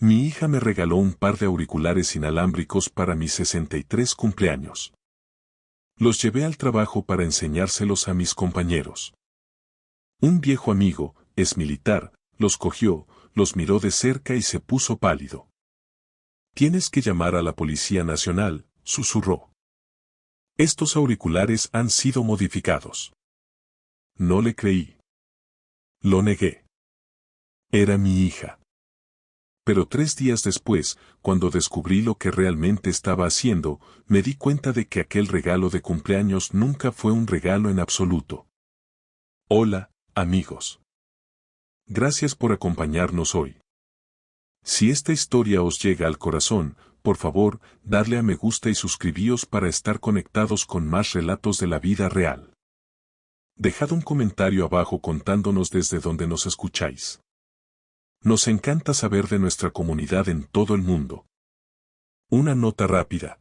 Mi hija me regaló un par de auriculares inalámbricos para mis 63 cumpleaños. Los llevé al trabajo para enseñárselos a mis compañeros. Un viejo amigo, es militar, los cogió, los miró de cerca y se puso pálido. «Tienes que llamar a la Policía Nacional», susurró. «Estos auriculares han sido modificados». No le creí. Lo negué. Era mi hija. Pero 3 días después, cuando descubrí lo que realmente estaba haciendo, me di cuenta de que aquel regalo de cumpleaños nunca fue un regalo en absoluto. Hola, amigos. Gracias por acompañarnos hoy. Si esta historia os llega al corazón, por favor, dadle a me gusta y suscribíos para estar conectados con más relatos de la vida real. Dejad un comentario abajo contándonos desde dónde nos escucháis. Nos encanta saber de nuestra comunidad en todo el mundo. Una nota rápida.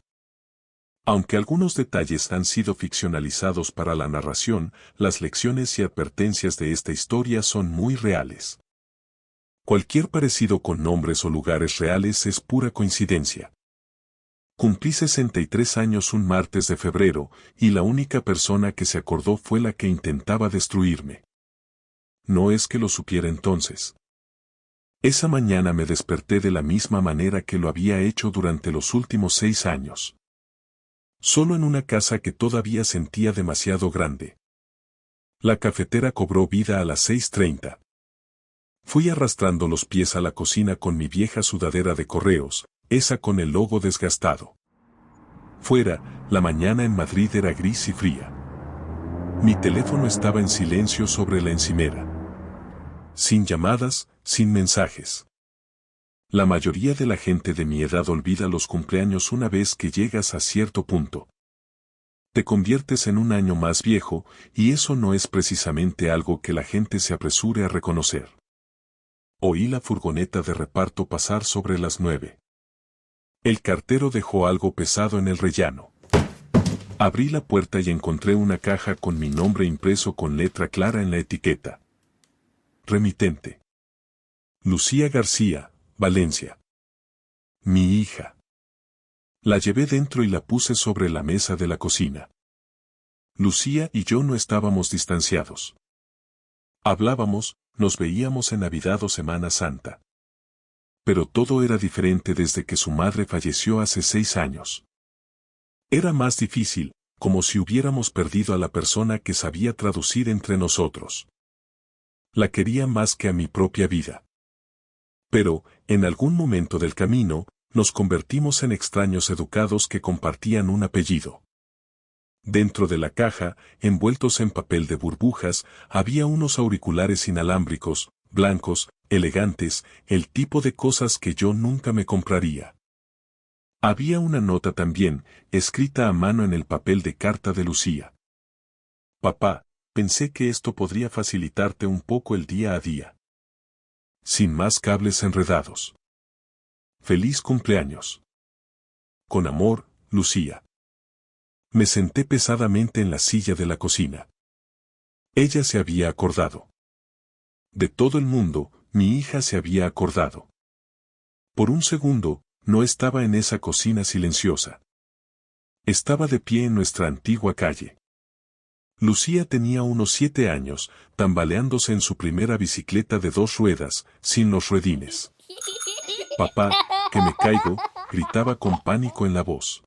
Aunque algunos detalles han sido ficcionalizados para la narración, las lecciones y advertencias de esta historia son muy reales. Cualquier parecido con nombres o lugares reales es pura coincidencia. Cumplí 63 años un martes de febrero, y la única persona que se acordó fue la que intentaba destruirme. No es que lo supiera entonces. Esa mañana me desperté de la misma manera que lo había hecho durante los últimos 6 años. Solo en una casa que todavía sentía demasiado grande. La cafetera cobró vida a las 6:30. Fui arrastrando los pies a la cocina con mi vieja sudadera de correos, esa con el logo desgastado. Fuera, la mañana en Madrid era gris y fría. Mi teléfono estaba en silencio sobre la encimera. Sin llamadas, sin mensajes. La mayoría de la gente de mi edad olvida los cumpleaños una vez que llegas a cierto punto. Te conviertes en un año más viejo, y eso no es precisamente algo que la gente se apresure a reconocer. Oí la furgoneta de reparto pasar sobre las 9. El cartero dejó algo pesado en el rellano. Abrí la puerta y encontré una caja con mi nombre impreso con letra clara en la etiqueta. Remitente. Lucía García, Valencia. Mi hija. La llevé dentro y la puse sobre la mesa de la cocina. Lucía y yo no estábamos distanciados. Hablábamos, nos veíamos en Navidad o Semana Santa. Pero todo era diferente desde que su madre falleció hace 6 años. Era más difícil, como si hubiéramos perdido a la persona que sabía traducir entre nosotros. La quería más que a mi propia vida. Pero, en algún momento del camino, nos convertimos en extraños educados que compartían un apellido. Dentro de la caja, envueltos en papel de burbujas, había unos auriculares inalámbricos, blancos, elegantes, el tipo de cosas que yo nunca me compraría. Había una nota también, escrita a mano en el papel de carta de Lucía. Papá, pensé que esto podría facilitarte un poco el día a día. Sin más cables enredados. Feliz cumpleaños. Con amor, Lucía. Me senté pesadamente en la silla de la cocina. Ella se había acordado. De todo el mundo, mi hija se había acordado. Por un segundo, no estaba en esa cocina silenciosa. Estaba de pie en nuestra antigua calle. Lucía tenía unos 7 años, tambaleándose en su primera bicicleta de 2 ruedas, sin los ruedines. Papá, que me caigo, gritaba con pánico en la voz.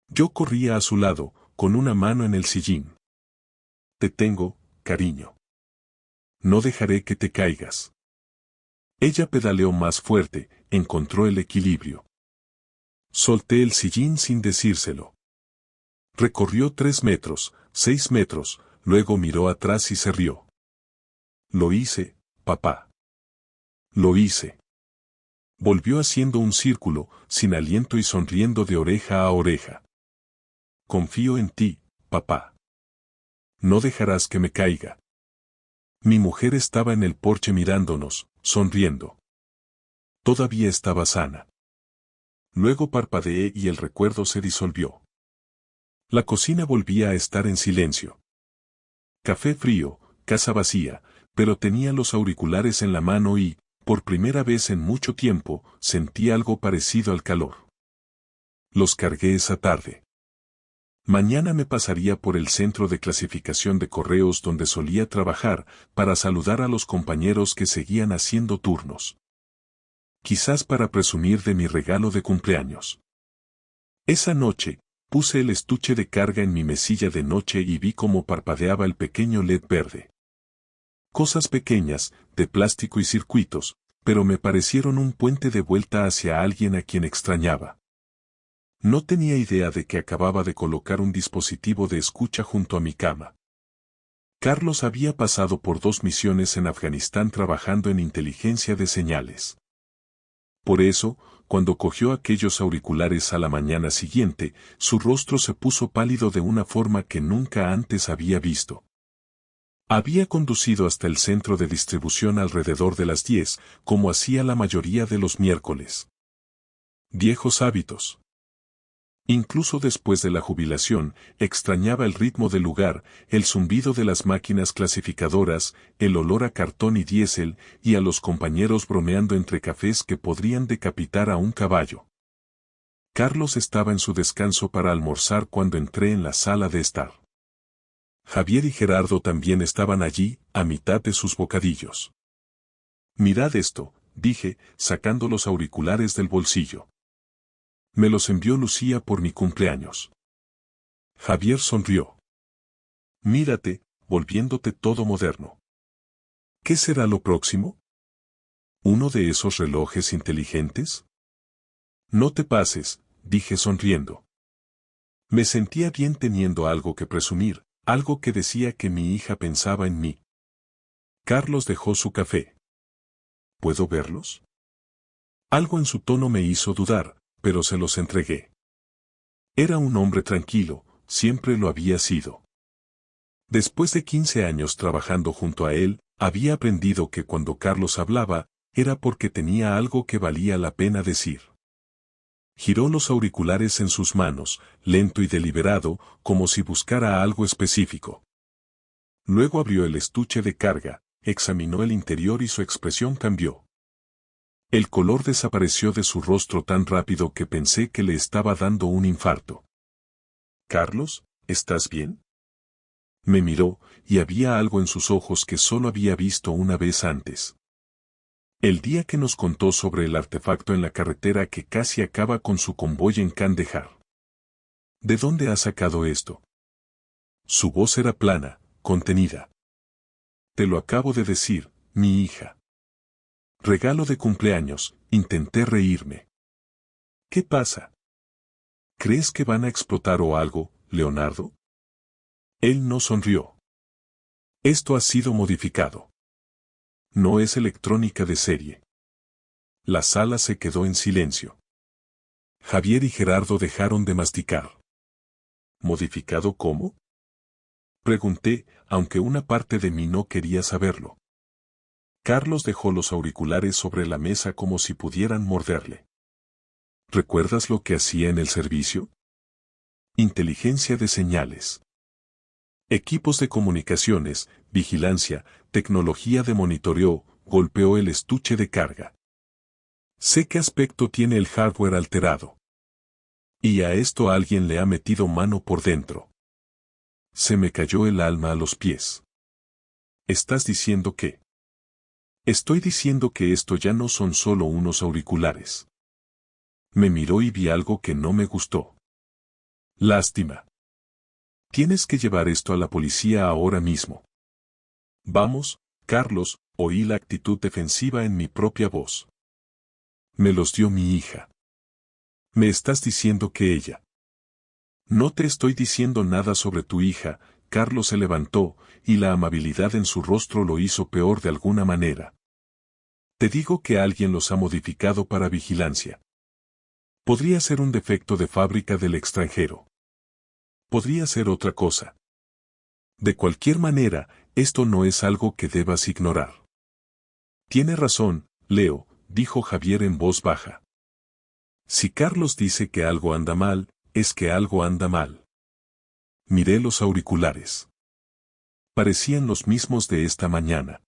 Yo corría a su lado, con una mano en el sillín. Te tengo, cariño. No dejaré que te caigas. Ella pedaleó más fuerte, encontró el equilibrio. Solté el sillín sin decírselo. Recorrió 3 metros, 6 metros, luego miró atrás y se rió. Lo hice, papá. Lo hice. Volvió haciendo un círculo, sin aliento y sonriendo de oreja a oreja. Confío en ti, papá. No dejarás que me caiga. Mi mujer estaba en el porche mirándonos, sonriendo. Todavía estaba sana. Luego parpadeé y el recuerdo se disolvió. La cocina volvía a estar en silencio. Café frío, casa vacía, pero tenía los auriculares en la mano y, Por primera vez en mucho tiempo, sentí algo parecido al calor. Los cargué esa tarde. Mañana me pasaría por el centro de clasificación de correos donde solía trabajar, para saludar a los compañeros que seguían haciendo turnos. Quizás para presumir de mi regalo de cumpleaños. Esa noche, puse el estuche de carga en mi mesilla de noche y vi cómo parpadeaba el pequeño LED verde. Cosas pequeñas, de plástico y circuitos, pero me parecieron un puente de vuelta hacia alguien a quien extrañaba. No tenía idea de que acababa de colocar un dispositivo de escucha junto a mi cama. Carlos había pasado por 2 misiones en Afganistán trabajando en inteligencia de señales. Por eso, cuando cogió aquellos auriculares a la mañana siguiente, su rostro se puso pálido de una forma que nunca antes había visto. Había conducido hasta el centro de distribución alrededor de las 10, como hacía la mayoría de los miércoles. Viejos hábitos. Incluso después de la jubilación, extrañaba el ritmo del lugar, el zumbido de las máquinas clasificadoras, el olor a cartón y diésel, y a los compañeros bromeando entre cafés que podrían decapitar a un caballo. Carlos estaba en su descanso para almorzar cuando entré en la sala de estar. Javier y Gerardo también estaban allí, a mitad de sus bocadillos. Mirad esto, dije, sacando los auriculares del bolsillo. Me los envió Lucía por mi cumpleaños. Javier sonrió. Mírate, volviéndote todo moderno. ¿Qué será lo próximo? ¿Uno de esos relojes inteligentes? No te pases, dije sonriendo. Me sentía bien teniendo algo que presumir, algo que decía que mi hija pensaba en mí. Carlos dejó su café. ¿Puedo verlos? Algo en su tono me hizo dudar, pero se los entregué. Era un hombre tranquilo, siempre lo había sido. Después de 15 años trabajando junto a él, había aprendido que cuando Carlos hablaba, era porque tenía algo que valía la pena decir. Giró los auriculares en sus manos, lento y deliberado, como si buscara algo específico. Luego abrió el estuche de carga, examinó el interior y su expresión cambió. El color desapareció de su rostro tan rápido que pensé que le estaba dando un infarto. «Carlos, ¿estás bien?» Me miró, y había algo en sus ojos que solo había visto una vez antes. El día que nos contó sobre el artefacto en la carretera que casi acaba con su convoy en Kandahar. ¿De dónde ha sacado esto? Su voz era plana, contenida. Te lo acabo de decir, mi hija. Regalo de cumpleaños, intenté reírme. ¿Qué pasa? ¿Crees que van a explotar o algo, Leonardo? Él no sonrió. Esto ha sido modificado. No es electrónica de serie. La sala se quedó en silencio. Javier y Gerardo dejaron de masticar. ¿Modificado cómo? Pregunté, aunque una parte de mí no quería saberlo. Carlos dejó los auriculares sobre la mesa como si pudieran morderle. ¿Recuerdas lo que hacía en el servicio? Inteligencia de señales. Equipos de comunicaciones, vigilancia, tecnología de monitoreo, golpeó el estuche de carga. Sé qué aspecto tiene el hardware alterado. Y a esto alguien le ha metido mano por dentro. Se me cayó el alma a los pies. ¿Estás diciendo qué? Estoy diciendo que esto ya no son solo unos auriculares. Me miró y vi algo que no me gustó. Lástima. Tienes que llevar esto a la policía ahora mismo. Vamos, Carlos, oí la actitud defensiva en mi propia voz. Me los dio mi hija. Me estás diciendo que ella. No te estoy diciendo nada sobre tu hija. Carlos se levantó, y la amabilidad en su rostro lo hizo peor de alguna manera. Te digo que alguien los ha modificado para vigilancia. Podría ser un defecto de fábrica del extranjero. Podría ser otra cosa. De cualquier manera, esto no es algo que debas ignorar. Tiene razón, Leo, dijo Javier en voz baja. Si Carlos dice que algo anda mal, es que algo anda mal. Miré los auriculares. Parecían los mismos de esta mañana.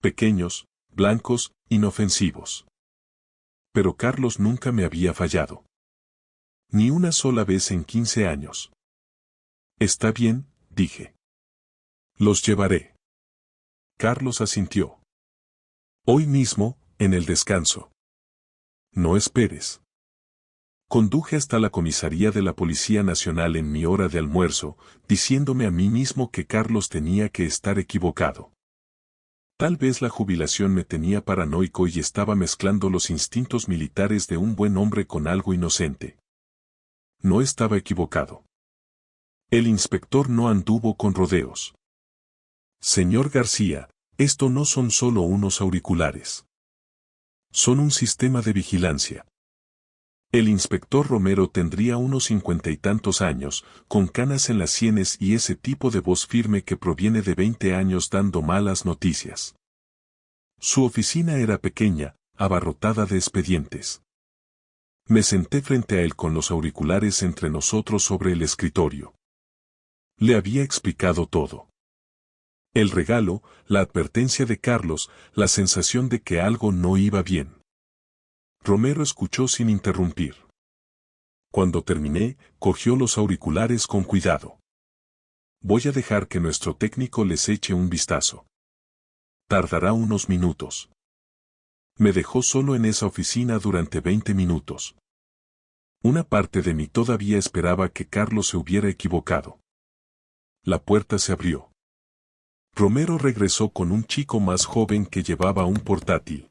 Pequeños, blancos, inofensivos. Pero Carlos nunca me había fallado. Ni una sola vez en 15 años. Está bien, dije. Los llevaré. Carlos asintió. Hoy mismo, en el descanso. No esperes. Conduje hasta la comisaría de la Policía Nacional en mi hora de almuerzo, diciéndome a mí mismo que Carlos tenía que estar equivocado. Tal vez la jubilación me tenía paranoico y estaba mezclando los instintos militares de un buen hombre con algo inocente. No estaba equivocado. El inspector no anduvo con rodeos. Señor García, esto no son solo unos auriculares. Son un sistema de vigilancia. El inspector Romero tendría unos 50 y tantos años, con canas en las sienes y ese tipo de voz firme que proviene de 20 años dando malas noticias. Su oficina era pequeña, abarrotada de expedientes. Me senté frente a él con los auriculares entre nosotros sobre el escritorio. Le había explicado todo. El regalo, la advertencia de Carlos, la sensación de que algo no iba bien. Romero escuchó sin interrumpir. Cuando terminé, cogió los auriculares con cuidado. Voy a dejar que nuestro técnico les eche un vistazo. Tardará unos minutos. Me dejó solo en esa oficina durante 20 minutos. Una parte de mí todavía esperaba que Carlos se hubiera equivocado. La puerta se abrió. Romero regresó con un chico más joven que llevaba un portátil.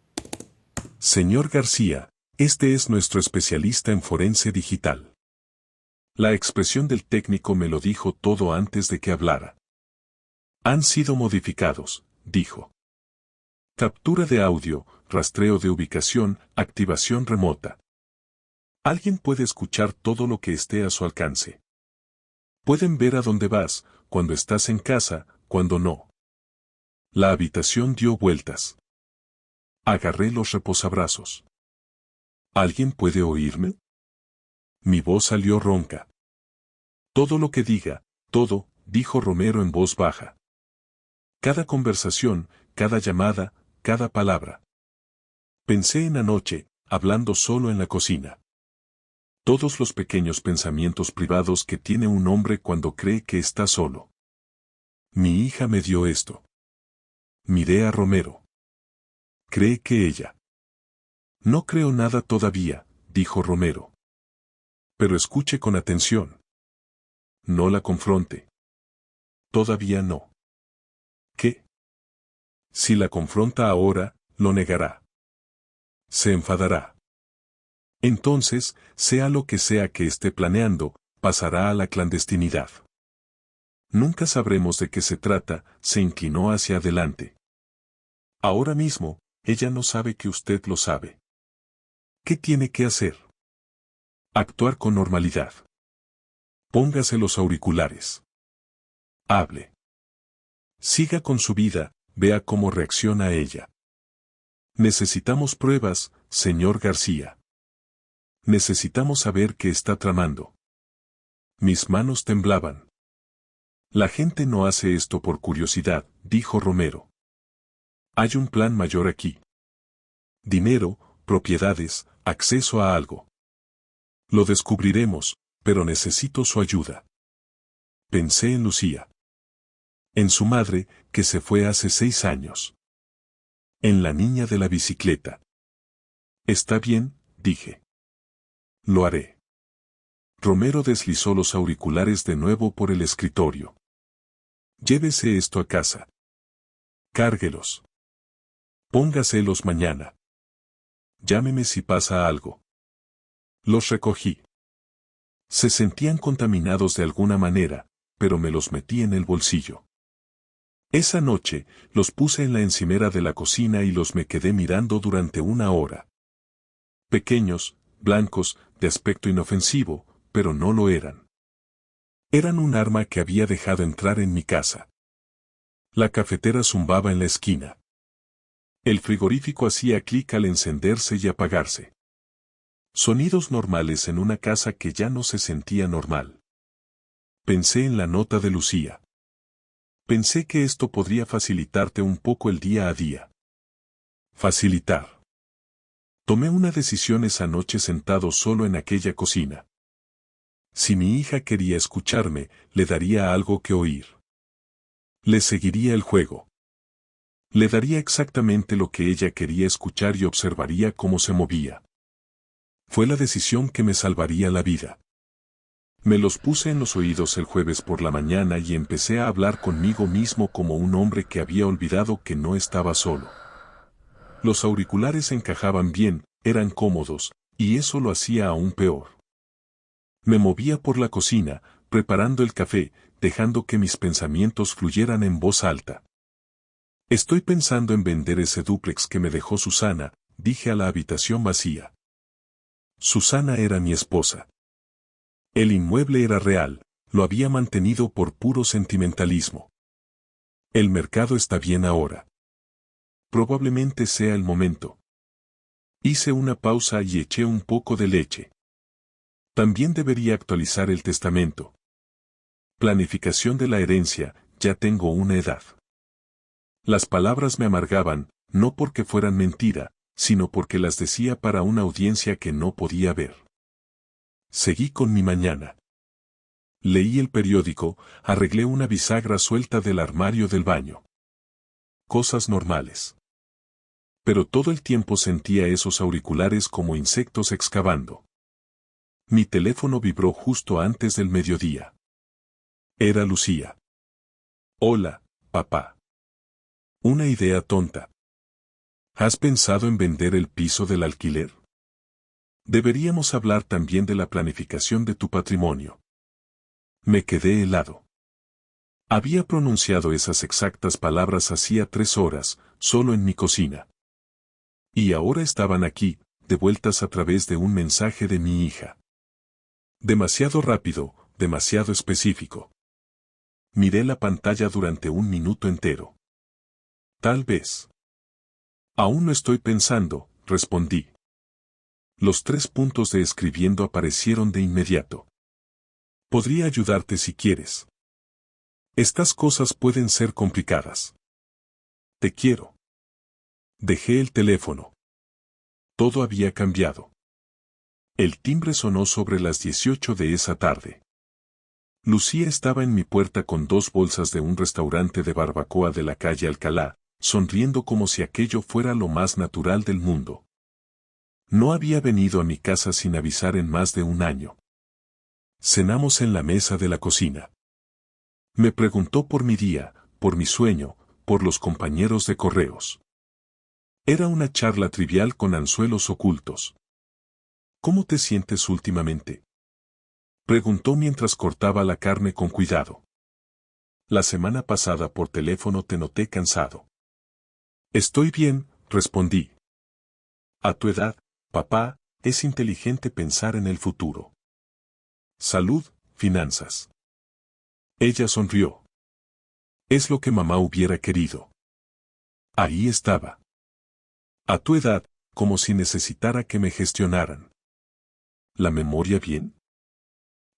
Señor García, este es nuestro especialista en forense digital. La expresión del técnico me lo dijo todo antes de que hablara. Han sido modificados, dijo. Captura de audio, rastreo de ubicación, activación remota. Alguien puede escuchar todo lo que esté a su alcance. Pueden ver a dónde vas, cuando estás en casa, cuando no. La habitación dio vueltas. Agarré los reposabrazos. ¿Alguien puede oírme? Mi voz salió ronca. Todo lo que diga, todo, dijo Romero en voz baja. Cada conversación, cada llamada, cada palabra. Pensé en anoche, hablando solo en la cocina. Todos los pequeños pensamientos privados que tiene un hombre cuando cree que está solo. Mi hija me dio esto. Miré a Romero. ¿Cree que ella? No creo nada todavía, dijo Romero. Pero escuche con atención. No la confronte. Todavía no. ¿Qué? Si la confronta ahora, lo negará. Se enfadará. Entonces, sea lo que sea que esté planeando, pasará a la clandestinidad. Nunca sabremos de qué se trata, se inclinó hacia adelante. Ahora mismo, ella no sabe que usted lo sabe. ¿Qué tiene que hacer? Actuar con normalidad. Póngase los auriculares. Hable. Siga con su vida, vea cómo reacciona ella. Necesitamos pruebas, señor García. Necesitamos saber qué está tramando. Mis manos temblaban. La gente no hace esto por curiosidad, dijo Romero. Hay un plan mayor aquí. Dinero, propiedades, acceso a algo. Lo descubriremos, pero necesito su ayuda. Pensé en Lucía. En su madre, que se fue hace 6 años. En la niña de la bicicleta. Está bien, dije. Lo haré. Romero deslizó los auriculares de nuevo por el escritorio. Llévese esto a casa. Cárguelos. Póngaselos mañana. Llámeme si pasa algo. Los recogí. Se sentían contaminados de alguna manera, pero me los metí en el bolsillo. Esa noche, los puse en la encimera de la cocina y los me quedé mirando durante 1 hora. Pequeños, blancos, de aspecto inofensivo, pero no lo eran. Eran un arma que había dejado entrar en mi casa. La cafetera zumbaba en la esquina. El frigorífico hacía clic al encenderse y apagarse. Sonidos normales en una casa que ya no se sentía normal. Pensé en la nota de Lucía. Pensé que esto podría facilitarte un poco el día a día. Facilitar. Tomé una decisión esa noche sentado solo en aquella cocina. Si mi hija quería escucharme, le daría algo que oír. Le seguiría el juego. Le daría exactamente lo que ella quería escuchar y observaría cómo se movía. Fue la decisión que me salvaría la vida. Me los puse en los oídos el jueves por la mañana y empecé a hablar conmigo mismo como un hombre que había olvidado que no estaba solo. Los auriculares encajaban bien, eran cómodos, y eso lo hacía aún peor. Me movía por la cocina, preparando el café, dejando que mis pensamientos fluyeran en voz alta. Estoy pensando en vender ese dúplex que me dejó Susana, dije a la habitación vacía. Susana era mi esposa. El inmueble era real, lo había mantenido por puro sentimentalismo. El mercado está bien ahora. Probablemente sea el momento. Hice una pausa y eché un poco de leche. También debería actualizar el testamento. Planificación de la herencia, ya tengo una edad. Las palabras me amargaban, no porque fueran mentira, sino porque las decía para una audiencia que no podía ver. Seguí con mi mañana. Leí el periódico, arreglé una bisagra suelta del armario del baño. Cosas normales. Pero todo el tiempo sentía esos auriculares como insectos excavando. Mi teléfono vibró justo antes del mediodía. Era Lucía. Hola, papá. Una idea tonta. ¿Has pensado en vender el piso del alquiler? Deberíamos hablar también de la planificación de tu patrimonio. Me quedé helado. Había pronunciado esas exactas palabras hacía 3 horas, solo en mi cocina. Y ahora estaban aquí, devueltas a través de un mensaje de mi hija. Demasiado rápido, demasiado específico. Miré la pantalla durante un minuto entero. Tal vez. Aún no estoy pensando, respondí. Los 3 puntos de escribiendo aparecieron de inmediato. Podría ayudarte si quieres. Estas cosas pueden ser complicadas. Te quiero. Dejé el teléfono. Todo había cambiado. El timbre sonó sobre las 18 de esa tarde. Lucía estaba en mi puerta con 2 bolsas de un restaurante de barbacoa de la calle Alcalá, sonriendo como si aquello fuera lo más natural del mundo. No había venido a mi casa sin avisar en más de un año. Cenamos en la mesa de la cocina. Me preguntó por mi día, por mi sueño, por los compañeros de correos. Era una charla trivial con anzuelos ocultos. ¿Cómo te sientes últimamente?, preguntó mientras cortaba la carne con cuidado. La semana pasada por teléfono te noté cansado. Estoy bien, respondí. A tu edad, papá, es inteligente pensar en el futuro. Salud, finanzas. Ella sonrió. Es lo que mamá hubiera querido. Ahí estaba. A tu edad, como si necesitara que me gestionaran. ¿La memoria bien?,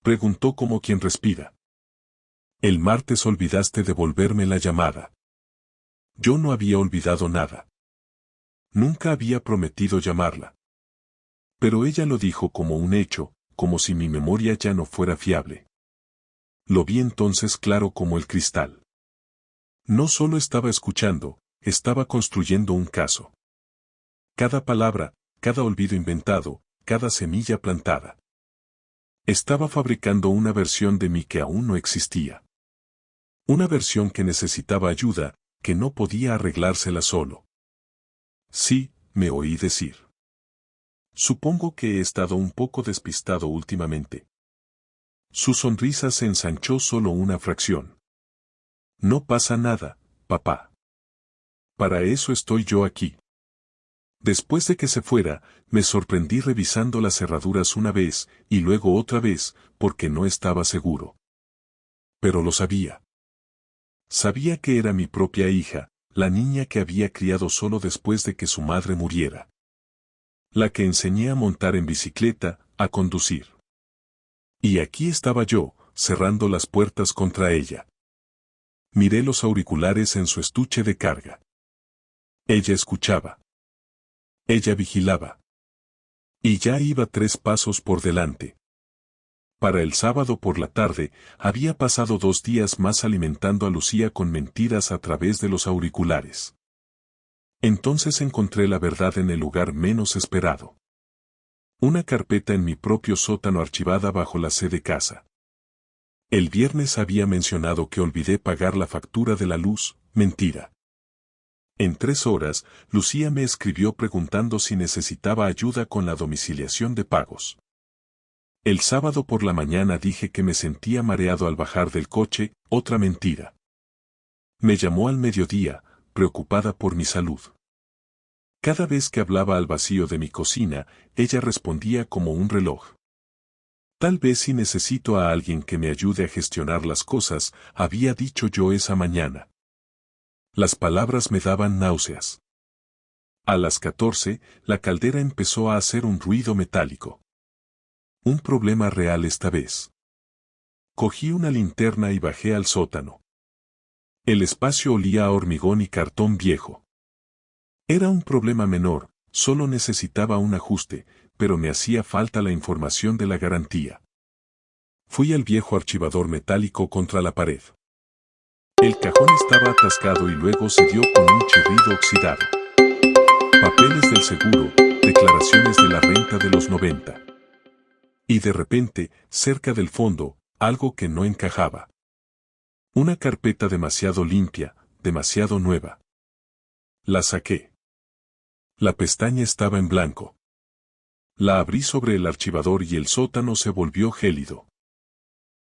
preguntó como quien respira. El martes olvidaste devolverme la llamada. Yo no había olvidado nada. Nunca había prometido llamarla. Pero ella lo dijo como un hecho, como si mi memoria ya no fuera fiable. Lo vi entonces claro como el cristal. No solo estaba escuchando, estaba construyendo un caso. Cada palabra, cada olvido inventado, cada semilla plantada. Estaba fabricando una versión de mí que aún no existía. Una versión que necesitaba ayuda, que no podía arreglársela solo. Sí, me oí decir. Supongo que he estado un poco despistado últimamente. Su sonrisa se ensanchó solo una fracción. No pasa nada, papá. Para eso estoy yo aquí. Después de que se fuera, me sorprendí revisando las cerraduras una vez, y luego otra vez, porque no estaba seguro. Pero lo sabía. Sabía que era mi propia hija, la niña que había criado solo después de que su madre muriera. La que enseñé a montar en bicicleta, a conducir. Y aquí estaba yo, cerrando las puertas contra ella. Miré los auriculares en su estuche de carga. Ella escuchaba. Ella vigilaba. Y ya iba 3 pasos por delante. Para el sábado por la tarde, había pasado 2 días más alimentando a Lucía con mentiras a través de los auriculares. Entonces encontré la verdad en el lugar menos esperado. Una carpeta en mi propio sótano archivada bajo la C de casa. El viernes había mencionado que olvidé pagar la factura de la luz, mentira. En 3 horas, Lucía me escribió preguntando si necesitaba ayuda con la domiciliación de pagos. El sábado por la mañana dije que me sentía mareado al bajar del coche, otra mentira. Me llamó al mediodía, preocupada por mi salud. Cada vez que hablaba al vacío de mi cocina, ella respondía como un reloj. Tal vez si necesito a alguien que me ayude a gestionar las cosas, había dicho yo esa mañana. Las palabras me daban náuseas. A las 14, la caldera empezó a hacer un ruido metálico. Un problema real esta vez. Cogí una linterna y bajé al sótano. El espacio olía a hormigón y cartón viejo. Era un problema menor, solo necesitaba un ajuste, pero me hacía falta la información de la garantía. Fui al viejo archivador metálico contra la pared. El cajón estaba atascado y luego se dio con un chirrido oxidado. Papeles del seguro, declaraciones de la renta de los 90. Y de repente, cerca del fondo, algo que no encajaba. Una carpeta demasiado limpia, demasiado nueva. La saqué. La pestaña estaba en blanco. La abrí sobre el archivador y el sótano se volvió gélido.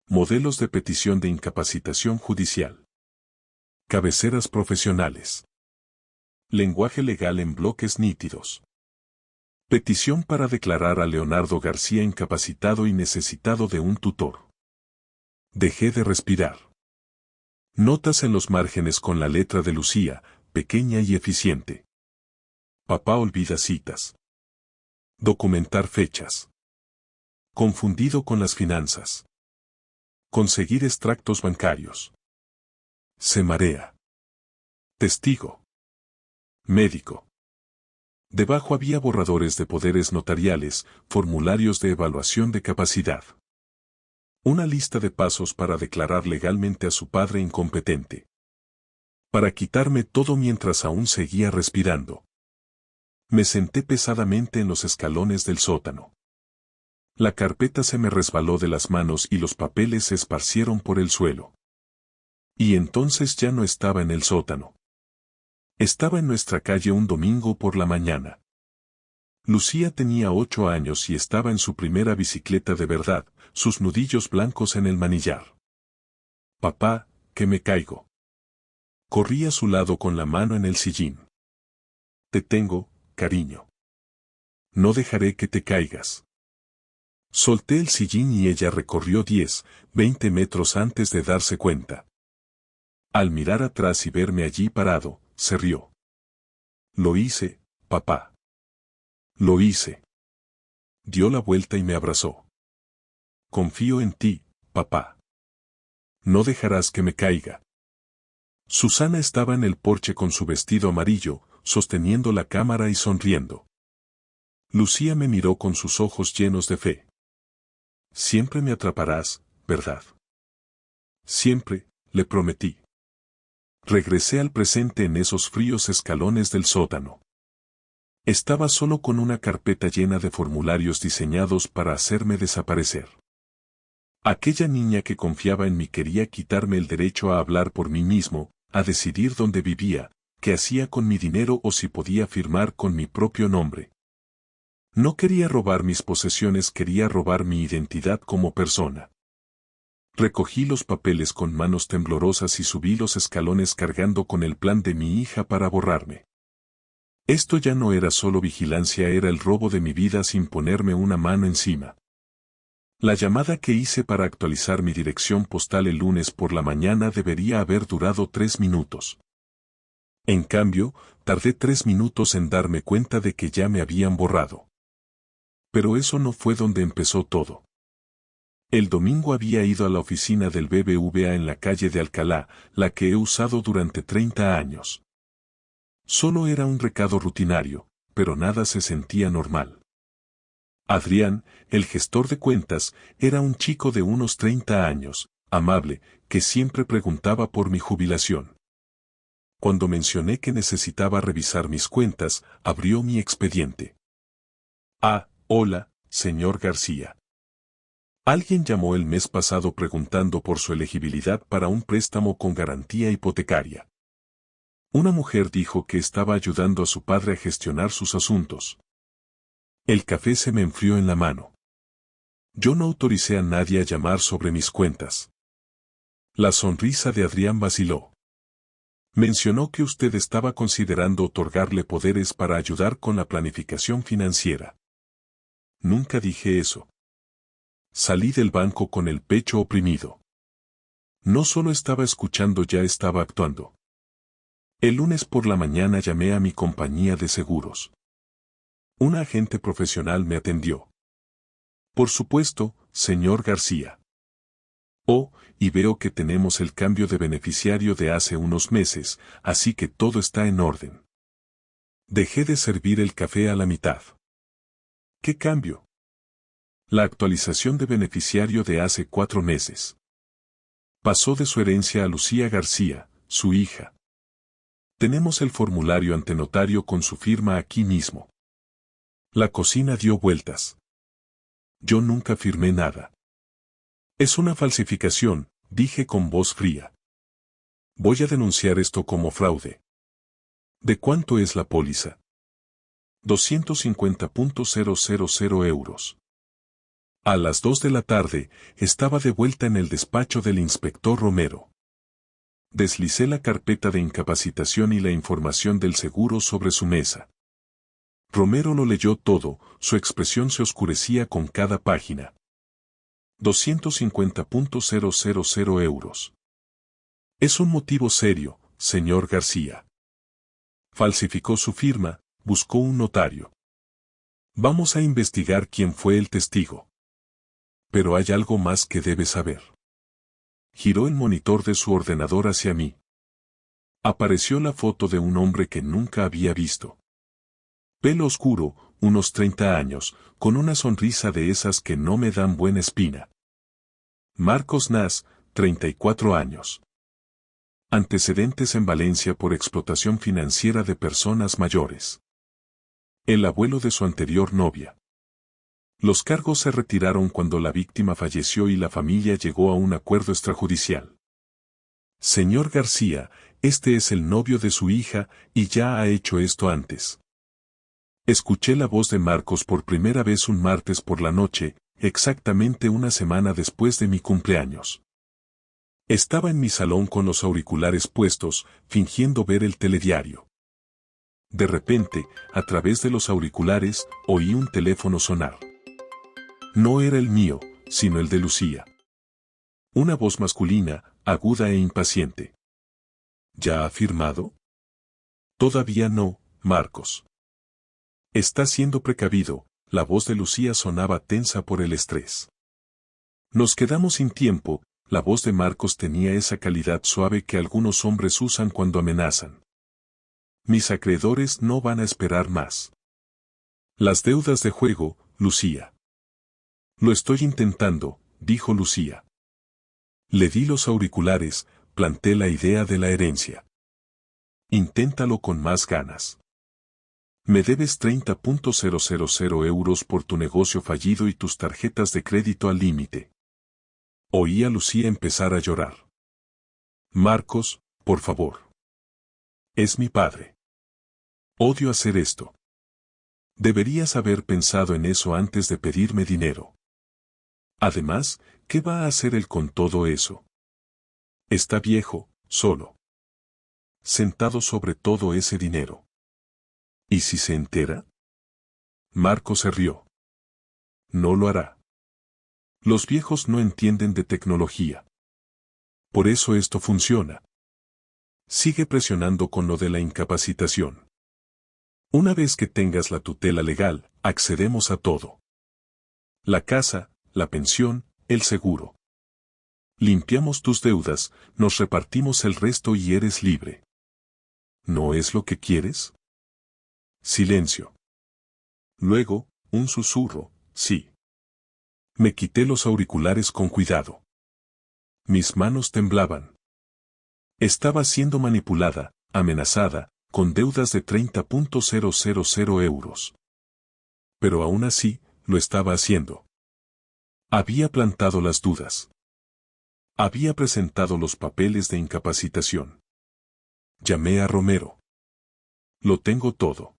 Modelos de petición de incapacitación judicial. Cabeceras profesionales. Lenguaje legal en bloques nítidos. Petición para declarar a Leonardo García incapacitado y necesitado de un tutor. Dejé de respirar. Notas en los márgenes con la letra de Lucía, pequeña y eficiente. Papá olvida citas. Documentar fechas. Confundido con las finanzas. Conseguir extractos bancarios. Se marea. Testigo. Médico. Debajo había borradores de poderes notariales, formularios de evaluación de capacidad. Una lista de pasos para declarar legalmente a su padre incompetente. Para quitarme todo mientras aún seguía respirando. Me senté pesadamente en los escalones del sótano. La carpeta se me resbaló de las manos y los papeles se esparcieron por el suelo. Y entonces ya no estaba en el sótano. Estaba en nuestra calle un domingo por la mañana. Lucía tenía 8 años y estaba en su primera bicicleta de verdad, sus nudillos blancos en el manillar. Papá, que me caigo. Corrí a su lado con la mano en el sillín. Te tengo, cariño. No dejaré que te caigas. Solté el sillín y ella recorrió 10, 20 metros antes de darse cuenta. Al mirar atrás y verme allí parado, se rió. Lo hice, papá. Lo hice. Dio la vuelta y me abrazó. Confío en ti, papá. No dejarás que me caiga. Susana estaba en el porche con su vestido amarillo, sosteniendo la cámara y sonriendo. Lucía me miró con sus ojos llenos de fe. Siempre me atraparás, ¿verdad? Siempre, le prometí. Regresé al presente en esos fríos escalones del sótano. Estaba solo con una carpeta llena de formularios diseñados para hacerme desaparecer. Aquella niña que confiaba en mí quería quitarme el derecho a hablar por mí mismo, a decidir dónde vivía, qué hacía con mi dinero o si podía firmar con mi propio nombre. No quería robar mis posesiones, quería robar mi identidad como persona. Recogí los papeles con manos temblorosas y subí los escalones cargando con el plan de mi hija para borrarme. Esto ya no era solo vigilancia, era el robo de mi vida sin ponerme una mano encima. La llamada que hice para actualizar mi dirección postal el lunes por la mañana debería haber durado 3 minutos. En cambio, tardé 3 minutos en darme cuenta de que ya me habían borrado. Pero eso no fue donde empezó todo. El domingo había ido a la oficina del BBVA en la calle de Alcalá, la que he usado durante 30 años. Solo era un recado rutinario, pero nada se sentía normal. Adrián, el gestor de cuentas, era un chico de unos 30 años, amable, que siempre preguntaba por mi jubilación. Cuando mencioné que necesitaba revisar mis cuentas, abrió mi expediente. Ah, hola, señor García. Alguien llamó el mes pasado preguntando por su elegibilidad para un préstamo con garantía hipotecaria. Una mujer dijo que estaba ayudando a su padre a gestionar sus asuntos. El café se me enfrió en la mano. Yo no autoricé a nadie a llamar sobre mis cuentas. La sonrisa de Adrián vaciló. Mencionó que usted estaba considerando otorgarle poderes para ayudar con la planificación financiera. Nunca dije eso. Salí del banco con el pecho oprimido. No solo estaba escuchando, ya estaba actuando. El lunes por la mañana llamé a mi compañía de seguros. Un agente profesional me atendió. Por supuesto, señor García. Oh, y veo que tenemos el cambio de beneficiario de hace unos meses, así que todo está en orden. Dejé de servir el café a la mitad. ¿Qué cambio? La actualización de beneficiario de hace 4 meses. Pasó de su herencia a Lucía García, su hija. Tenemos el formulario ante notario con su firma aquí mismo. La cocina dio vueltas. Yo nunca firmé nada. Es una falsificación, dije con voz fría. Voy a denunciar esto como fraude. ¿De cuánto es la póliza? 250.000 euros. A las 2 de la tarde, estaba de vuelta en el despacho del inspector Romero. Deslicé la carpeta de incapacitación y la información del seguro sobre su mesa. Romero lo leyó todo, su expresión se oscurecía con cada página. 250.000 euros. Es un motivo serio, señor García. Falsificó su firma, buscó un notario. Vamos a investigar quién fue el testigo. Pero hay algo más que debe saber. Giró el monitor de su ordenador hacia mí. Apareció la foto de un hombre que nunca había visto. Pelo oscuro, unos 30 años, con una sonrisa de esas que no me dan buena espina. Marcos Nas, 34 años. Antecedentes en Valencia por explotación financiera de personas mayores. El abuelo de su anterior novia. Los cargos se retiraron cuando la víctima falleció y la familia llegó a un acuerdo extrajudicial. Señor García, este es el novio de su hija y ya ha hecho esto antes. Escuché la voz de Marcos por primera vez un martes por la noche, exactamente una semana después de mi cumpleaños. Estaba en mi salón con los auriculares puestos, fingiendo ver el telediario. De repente, a través de los auriculares, oí un teléfono sonar. No era el mío, sino el de Lucía. Una voz masculina, aguda e impaciente. ¿Ya ha firmado? Todavía no, Marcos. Está siendo precavido, la voz de Lucía sonaba tensa por el estrés. Nos quedamos sin tiempo, la voz de Marcos tenía esa calidad suave que algunos hombres usan cuando amenazan. Mis acreedores no van a esperar más. Las deudas de juego, Lucía. Lo estoy intentando, dijo Lucía. Le di los auriculares, planté la idea de la herencia. Inténtalo con más ganas. Me debes 30.000 euros por tu negocio fallido y tus tarjetas de crédito al límite. Oí a Lucía empezar a llorar. Marcos, por favor. Es mi padre. Odio hacer esto. Deberías haber pensado en eso antes de pedirme dinero. Además, ¿qué va a hacer él con todo eso? Está viejo, solo. Sentado sobre todo ese dinero. ¿Y si se entera? Marco se rió. No lo hará. Los viejos no entienden de tecnología. Por eso esto funciona. Sigue presionando con lo de la incapacitación. Una vez que tengas la tutela legal, accedemos a todo. La casa, la pensión, el seguro. Limpiamos tus deudas, nos repartimos el resto y eres libre. ¿No es lo que quieres? Silencio. Luego, un susurro, sí. Me quité los auriculares con cuidado. Mis manos temblaban. Estaba siendo manipulada, amenazada, con deudas de 30.000 euros. Pero aún así, lo estaba haciendo. Había plantado las dudas. Había presentado los papeles de incapacitación. Llamé a Romero. Lo tengo todo.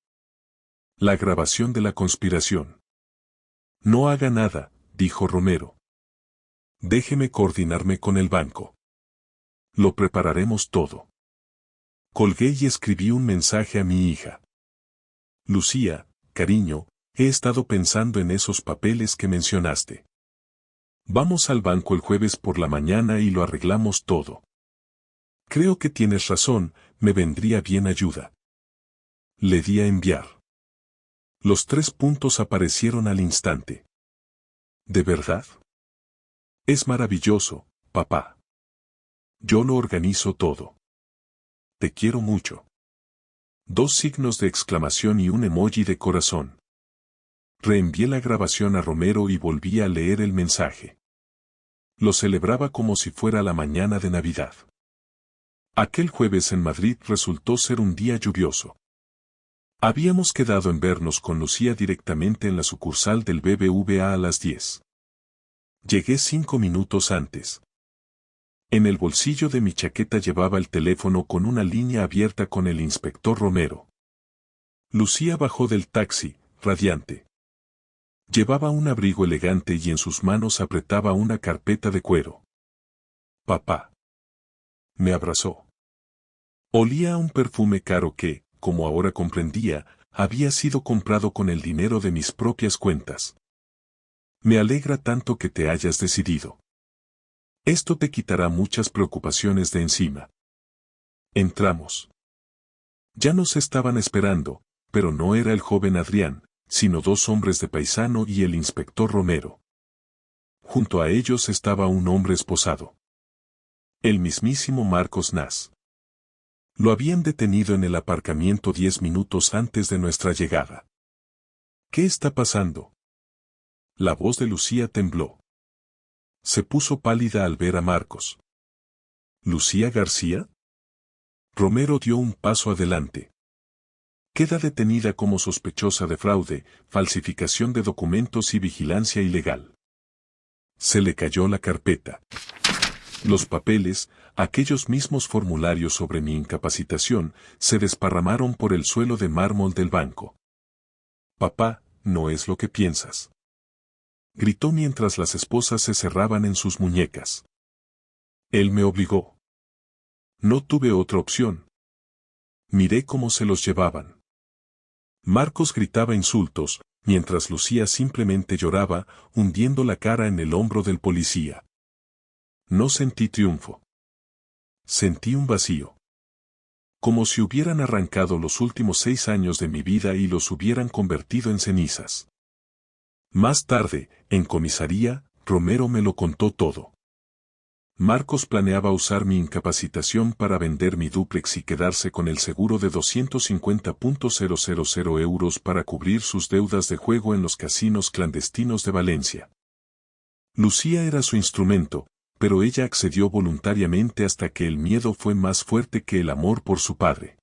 La grabación de la conspiración. No haga nada, dijo Romero. Déjeme coordinarme con el banco. Lo prepararemos todo. Colgué y escribí un mensaje a mi hija. Lucía, cariño, he estado pensando en esos papeles que mencionaste. Vamos al banco el jueves por la mañana y lo arreglamos todo. Creo que tienes razón, me vendría bien ayuda. Le di a enviar. Los 3 puntos aparecieron al instante. ¿De verdad? Es maravilloso, papá. Yo lo organizo todo. Te quiero mucho. 2 signos de exclamación y un emoji de corazón. Reenvié la grabación a Romero y volví a leer el mensaje. Lo celebraba como si fuera la mañana de Navidad. Aquel jueves en Madrid resultó ser un día lluvioso. Habíamos quedado en vernos con Lucía directamente en la sucursal del BBVA a las 10. Llegué 5 minutos antes. En el bolsillo de mi chaqueta llevaba el teléfono con una línea abierta con el inspector Romero. Lucía bajó del taxi, radiante. Llevaba un abrigo elegante y en sus manos apretaba una carpeta de cuero. Papá. Me abrazó. Olía a un perfume caro que, como ahora comprendía, había sido comprado con el dinero de mis propias cuentas. Me alegra tanto que te hayas decidido. Esto te quitará muchas preocupaciones de encima. Entramos. Ya nos estaban esperando, pero no era el joven Adrián, sino 2 hombres de paisano y el inspector Romero. Junto a ellos estaba un hombre esposado. El mismísimo Marcos Nas. Lo habían detenido en el aparcamiento 10 minutos antes de nuestra llegada. ¿Qué está pasando? La voz de Lucía tembló. Se puso pálida al ver a Marcos. ¿Lucía García? Romero dio un paso adelante. Queda detenida como sospechosa de fraude, falsificación de documentos y vigilancia ilegal. Se le cayó la carpeta. Los papeles, aquellos mismos formularios sobre mi incapacitación, se desparramaron por el suelo de mármol del banco. Papá, no es lo que piensas. Gritó mientras las esposas se cerraban en sus muñecas. Él me obligó. No tuve otra opción. Miré cómo se los llevaban. Marcos gritaba insultos, mientras Lucía simplemente lloraba, hundiendo la cara en el hombro del policía. No sentí triunfo. Sentí un vacío. Como si hubieran arrancado los últimos 6 años de mi vida y los hubieran convertido en cenizas. Más tarde, en comisaría, Romero me lo contó todo. Marcos planeaba usar mi incapacitación para vender mi dúplex y quedarse con el seguro de 250.000 euros para cubrir sus deudas de juego en los casinos clandestinos de Valencia. Lucía era su instrumento, pero ella accedió voluntariamente hasta que el miedo fue más fuerte que el amor por su padre.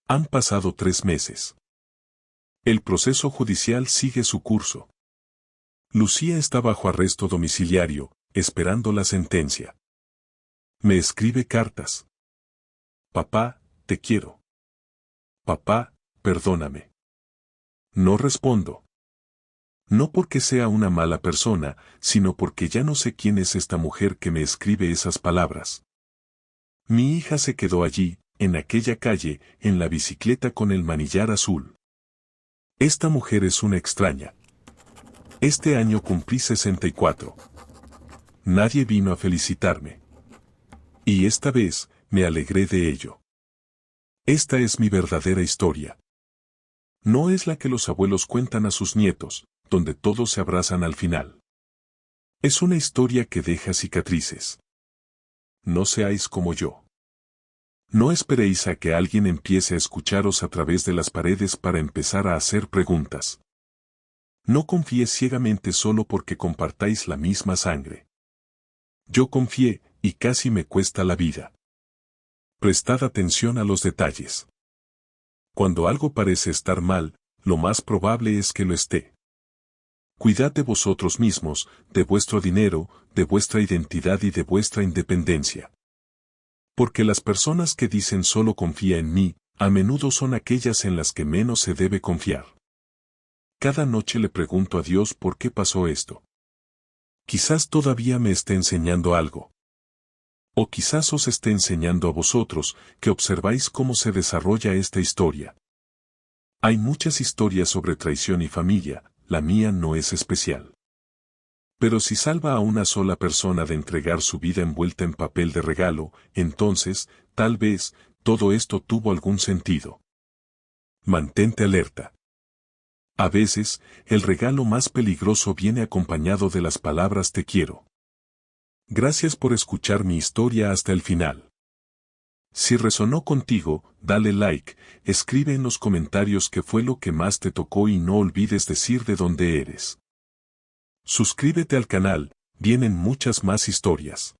Han pasado 3 meses. El proceso judicial sigue su curso. Lucía está bajo arresto domiciliario, esperando la sentencia. Me escribe cartas. Papá, te quiero. Papá, perdóname. No respondo. No porque sea una mala persona, sino porque ya no sé quién es esta mujer que me escribe esas palabras. Mi hija se quedó allí, en aquella calle, en la bicicleta con el manillar azul. Esta mujer es una extraña. Este año cumplí 64. Nadie vino a felicitarme. Y esta vez, me alegré de ello. Esta es mi verdadera historia. No es la que los abuelos cuentan a sus nietos, donde todos se abrazan al final. Es una historia que deja cicatrices. No seáis como yo. No esperéis a que alguien empiece a escucharos a través de las paredes para empezar a hacer preguntas. No confíes ciegamente solo porque compartáis la misma sangre. Yo confié, y casi me cuesta la vida. Prestad atención a los detalles. Cuando algo parece estar mal, lo más probable es que lo esté. Cuidad de vosotros mismos, de vuestro dinero, de vuestra identidad y de vuestra independencia. Porque las personas que dicen solo confía en mí, a menudo son aquellas en las que menos se debe confiar. Cada noche le pregunto a Dios por qué pasó esto. Quizás todavía me esté enseñando algo. O quizás os esté enseñando a vosotros, que observáis cómo se desarrolla esta historia. Hay muchas historias sobre traición y familia, la mía no es especial. Pero si salva a una sola persona de entregar su vida envuelta en papel de regalo, entonces, tal vez, todo esto tuvo algún sentido. Mantente alerta. A veces, el regalo más peligroso viene acompañado de las palabras te quiero. Gracias por escuchar mi historia hasta el final. Si resonó contigo, dale like, escribe en los comentarios qué fue lo que más te tocó y no olvides decir de dónde eres. Suscríbete al canal, vienen muchas más historias.